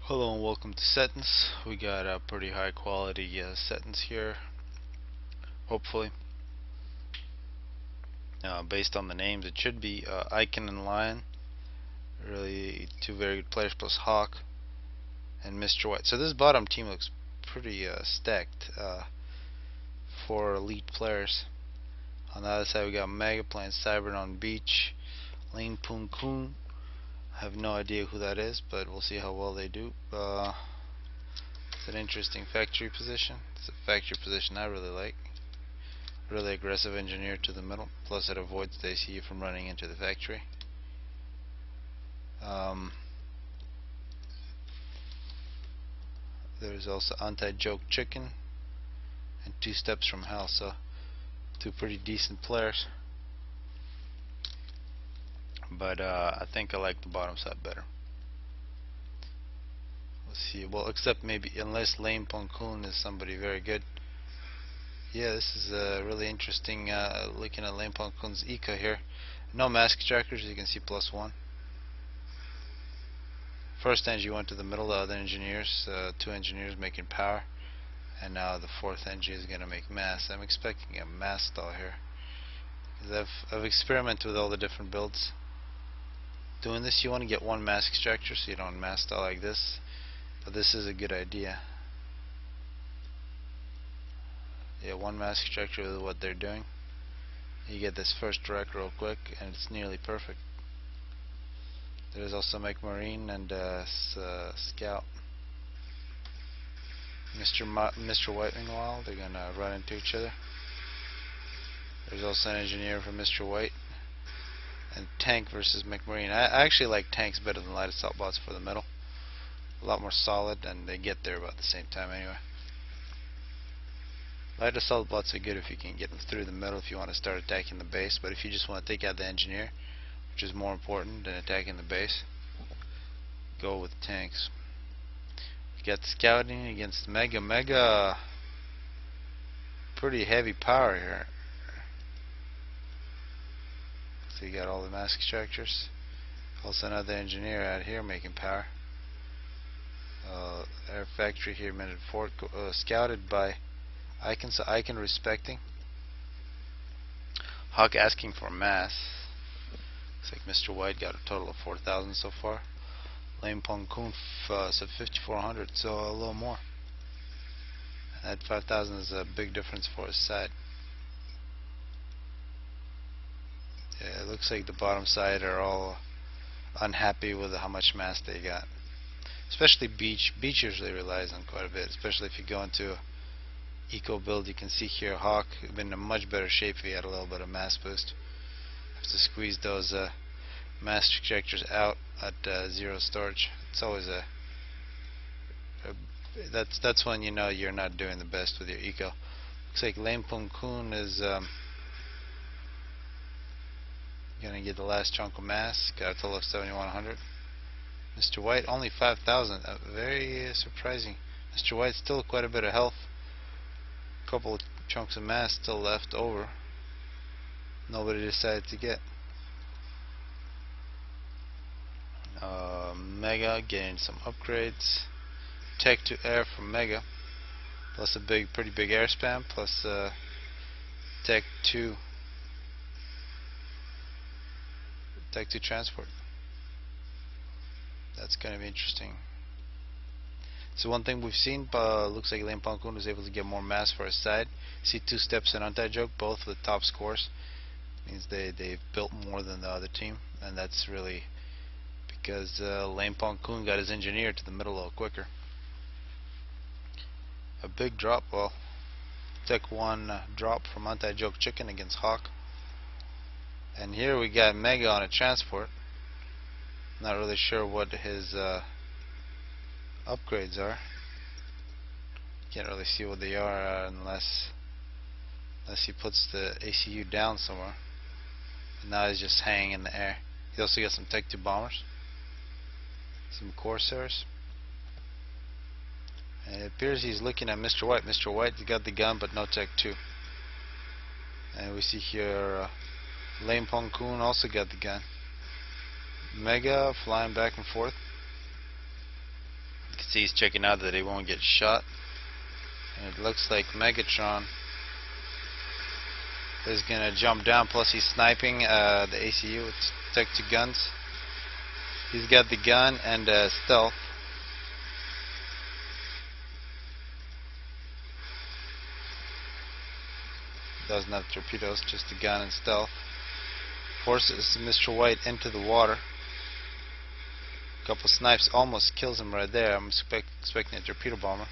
Hello and welcome to Setons. We got a pretty high quality Setons here, hopefully. Based on the names, it should be Icon and Lion. Really two very good players, plus Hawk and Mr. White. So this bottom team looks pretty stacked for elite players. On the other side we got Mega playing Cybran on Beach. Lane Poon Koon. I have no idea who that is, but we'll see how well they do. It's an interesting factory position. It's a factory position I really like. Really aggressive engineer to the middle, plus it avoids the ACU from running into the factory. There's also anti-joke chicken and 2 steps from hell, so 2 pretty decent players. But I think I like the bottom side better. Let's see. Well, except maybe unless Lane Ponkun is somebody very good. Yeah, this is really interesting. Looking at Lane Ponkun's eco here. No mask trackers, as you can see, +1. First engie went to the middle, the other engineers, 2 engineers making power, and now the 4th engie is going to make mass. I'm expecting a mass stall here, because I've experimented with all the different builds. Doing this, you want to get 1 mask extractor so you don't mass stall like this, but this is a good idea. Yeah, 1 mask extractor is what they're doing. You get this first direct real quick, and it's nearly perfect. There's also Mech Marine and Scout. Mr. White, meanwhile, they're gonna run into each other. There's also an engineer for Mr. White. And tank versus Mech Marine. I actually like tanks better than light assault bots for the middle. A lot more solid, and they get there about the same time anyway. Light assault bots are good if you can get them through the middle if you want to start attacking the base, but if you just want to take out the engineer, which is more important than attacking the base, go with tanks. We got scouting against Mega. Mega, pretty heavy power here. So you got all the mask extractors. Also another engineer out here making power. Air factory here, minute 4, scouted by Icon, so Icon respecting. Hawk asking for mass. Looks like Mr. White got a total of 4,000 so far. Lame Pong Kun said 5,400, so a little more. And that 5,000 is a big difference for his side. Yeah, it looks like the bottom side are all unhappy with how much mass they got. Especially Beach. Beach usually relies on quite a bit, especially if you go into a eco build. You can see here Hawk been in a much better shape if he had a little bit of mass boost. Have to squeeze those mass ejectors out at 0 storage. It's always that's when you know you're not doing the best with your eco. Looks like Lame Pung Kun is gonna get the last chunk of mass. Got a total of 7,100. Mr. White only 5,000. Very surprising. Mr. White still quite a bit of health. Couple of chunks of mass still left over. Nobody decided to get. Mega getting some upgrades. Tech to air from Mega, plus a pretty big air spam, plus Tech to transport. That's going to be interesting. So one thing we've seen, looks like Lane Pankun was able to get more mass for his side. See 2 steps and anti-joke, both with top scores. Means they've built more than the other team, and that's really because Lane Pankun got his engineer to the middle a little quicker. A big drop, well, Tech 1 drop from anti-joke chicken against Hawk. And here we got Mega on a transport. Not really sure what his upgrades are. Can't really see what they are unless he puts the ACU down somewhere. And now he's just hanging in the air. He also got some Tech 2 bombers, some Corsairs, and it appears he's looking at Mr. White. Mr. White got the gun but no Tech 2. And we see here Lame Pong Kun also got the gun. Mega flying back and forth. You can he's checking out that he won't get shot. And it looks like Megatron is gonna jump down, plus he's sniping the ACU with Tech 2 guns. He's got the gun and stealth. Doesn't have torpedoes, just the gun and stealth. Forces Mr. White into the water. Couple snipes almost kills him right there. I'm expecting a torpedo bomber.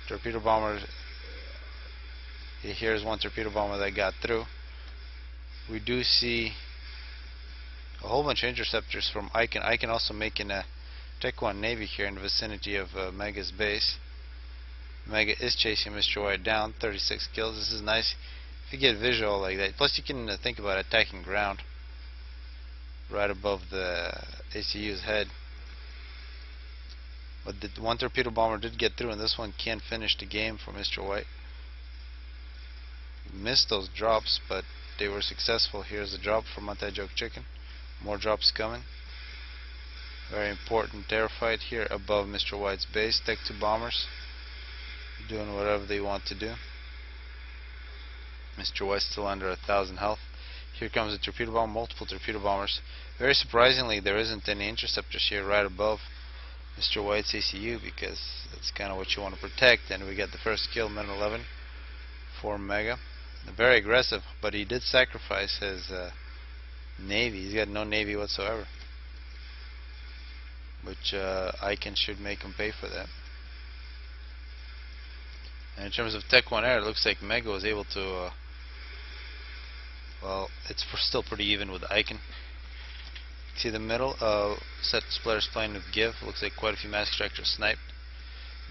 Torpedo bomber. Here's one torpedo bomber that got through. We do see a whole bunch of interceptors from Icon. Icon also making a Tech 1 Navy here in the vicinity of Mega's base. Mega is chasing Mr. White down. 36 kills. This is nice if you get visual like that. Plus you can think about attacking ground right above the ACU's head. But the one torpedo bomber did get through, and this one can finish the game for Mr. White. Missed those drops, but they were successful. Here's a drop from Anti-Joke Chicken. More drops coming. Very important air fight here above Mr. White's base. Tech 2 bombers doing whatever they want to do. Mr. White's still under 1,000 health. Here comes a torpedo bomb, multiple torpedo bombers. Very surprisingly, there isn't any interceptors here right above Mr. White's ACU, because that's kind of what you want to protect. And we got the first kill, minute 11 for Mega. Very aggressive, but he did sacrifice his Navy. He's got no Navy whatsoever, which Icon should make him pay for that. And in terms of Tech 1 Air, it looks like Mega was able to well, it's still pretty even with Icon. See the middle, Setons players playing with Give. Looks like quite a few mass extractors sniped.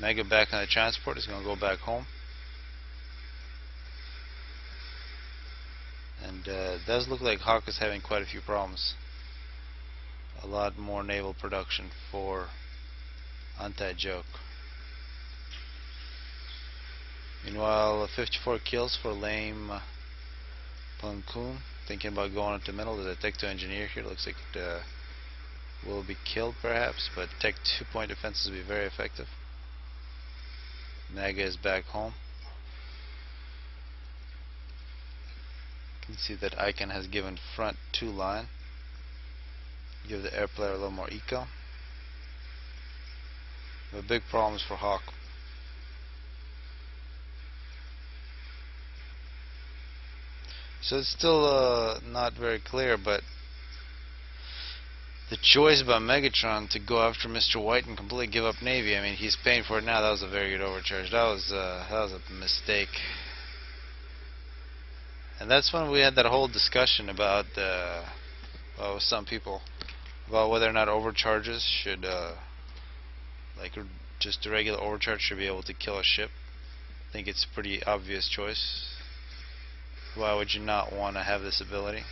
Mega back on the transport is going to go back home. And it does look like Hawk is having quite a few problems. A lot more naval production for Anti-Joke. Meanwhile, 54 kills for lame Punkoon. Thinking about going into the middle. There's a Tech 2 engineer here. Looks like it will be killed perhaps, but Tech 2 point defenses will be very effective. Mega is back home. You can see that Icon has given front 2 line. Give the air player a little more eco. But big problems for Hawk. So it's still not very clear, but the choice by Megatron to go after Mr. White and completely give up Navy, I mean, he's paying for it now. That was a very good overcharge. That was a mistake. And that's when we had that whole discussion about with some people about whether or not overcharges should like just a regular overcharge should be able to kill a ship. I think it's a pretty obvious choice. Why would you not want to have this ability?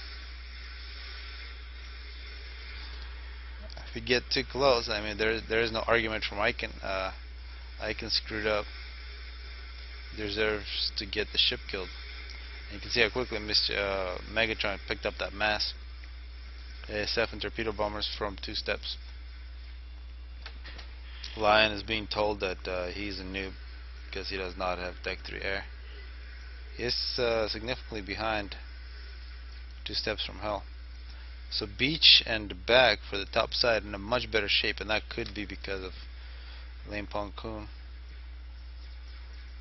If you get too close, I mean, there is no argument from Icon. Icon screwed up. He deserves to get the ship killed. And you can see how quickly Megatron picked up that mass. ASF and torpedo bombers from 2 steps. Lion is being told that he's a noob because he does not have Tech 3 air. He is significantly behind 2 steps from hell. So beach and back for the top side in a much better shape, and that could be because of lame Ponkoon.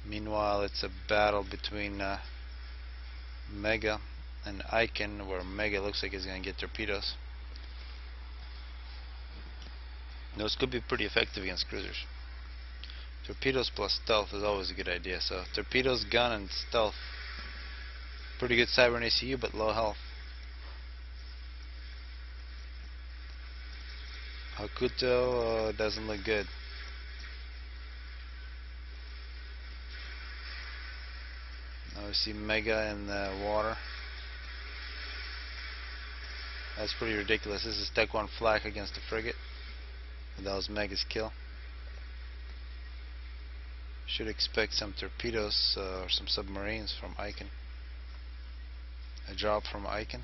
Meanwhile, it's a battle between Mega and Icon, where Mega looks like he's going to get torpedoes. Those could be pretty effective against cruisers. Torpedoes plus stealth is always a good idea. So torpedoes, gun, and stealth. Pretty good Cybran ACU, but low health. Hakuto doesn't look good. Now we see Mega in the water. That's pretty ridiculous. This is Tech 1 flak against the frigate. And that was Mega's kill. Should expect some torpedoes or some submarines from Icon. A drop from Icon.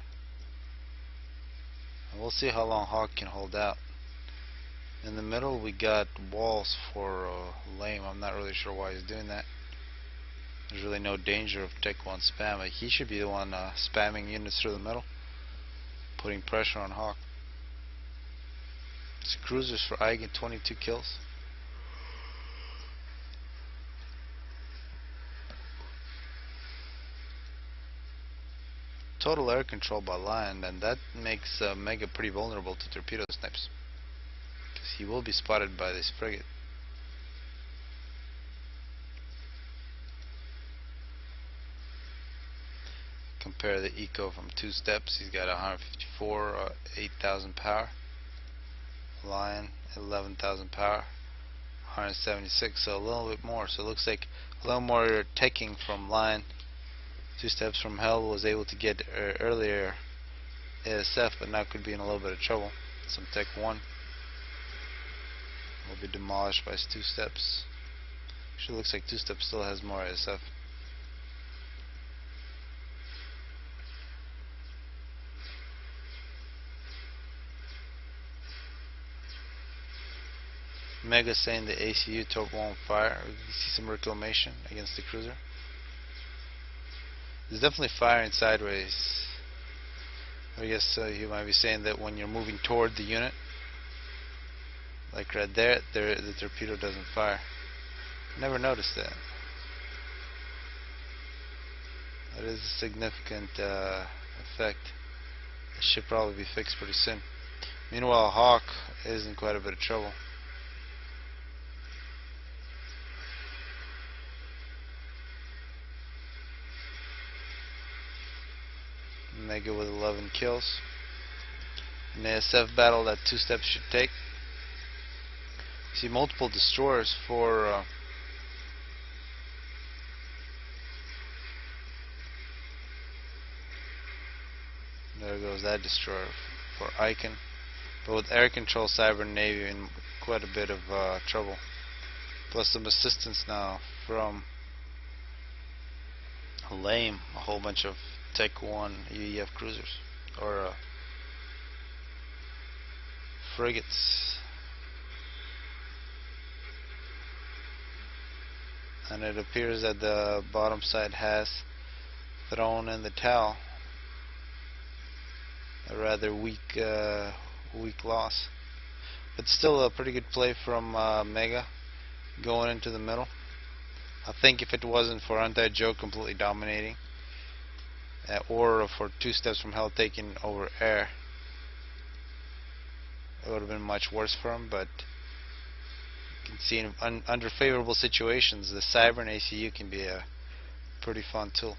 And we'll see how long Hawk can hold out. In the middle we got walls for Lame. I'm not really sure why he's doing that. There's really no danger of Tech 1 spam. Like, he should be the one spamming units through the middle, putting pressure on Hawk. It's cruisers for Eigen, 22 kills. Total air control by Lion, and that makes Mega pretty vulnerable to torpedo snipes, because he will be spotted by this frigate. Compare the eco from 2 steps. He's got 154, 8,000 power. Lion, 11,000 power, 176, so a little bit more. So it looks like a little more taking from Lion. 2 steps from Hell was able to get earlier ASF, but now could be in a little bit of trouble. Some Tech 1 will be demolished by 2 steps. Actually looks like 2 steps still has more ASF. Mega saying the ACU torp won't fire. We see some reclamation against the cruiser. There's definitely firing sideways. I guess you might be saying that when you're moving toward the unit, like right there, the torpedo doesn't fire. Never noticed that. That is a significant effect. It should probably be fixed pretty soon. Meanwhile, Hawk is in quite a bit of trouble. Mega with 11 kills. An ASF battle that 2 steps should take. You see multiple destroyers for there goes that destroyer for Icon. But with air control, Cybran Navy in quite a bit of trouble. Plus some assistance now from Lame, a whole bunch of Tech 1 UEF cruisers or frigates, and it appears that the bottom side has thrown in the towel. A rather weak loss, but still a pretty good play from Mega going into the middle. I think if it wasn't for Anti-Joe completely dominating, or for 2 steps from Hell taking over air, it would have been much worse for him. But you can see under favorable situations, the Cybran ACU can be a pretty fun tool.